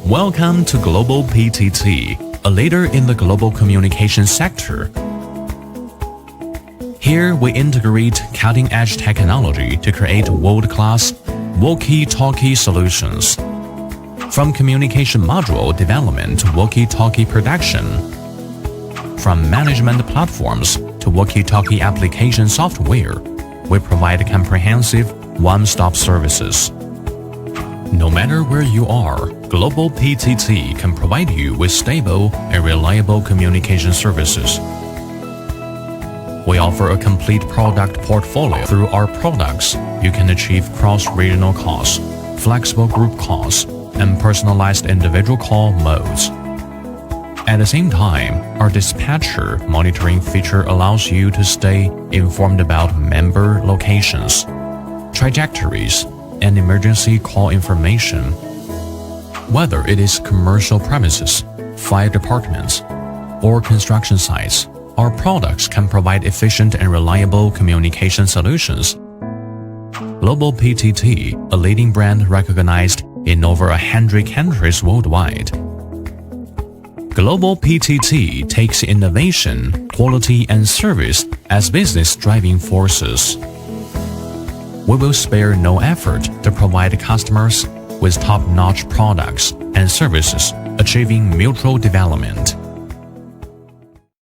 Welcome to Global PTT, a leader in the global communication sector. Here we integrate cutting-edge technology to create world-class Walkie Talkie solutions. From communication module development to Walkie Talkie production, from management platforms to Walkie Talkie application software, we provide comprehensive one-stop services. No matter where you are, Global PTT can provide you with stable and reliable communication services. We offer a complete product portfolio. Through our products, you can achieve cross-regional calls, flexible group calls, and personalized individual call modes. At the same time, our dispatcher monitoring feature allows you to stay informed about member locations, trajectories, and emergency call information. Whether it is commercial premises, fire departments, or construction sites, our products can provide efficient and reliable communication solutions. Global PTT, a leading brand recognized in over 100 countries worldwide. Global PTT takes innovation, quality, and service as business driving forces. We will spare no effort to provide customers with top-notch products and services, achieving mutual development.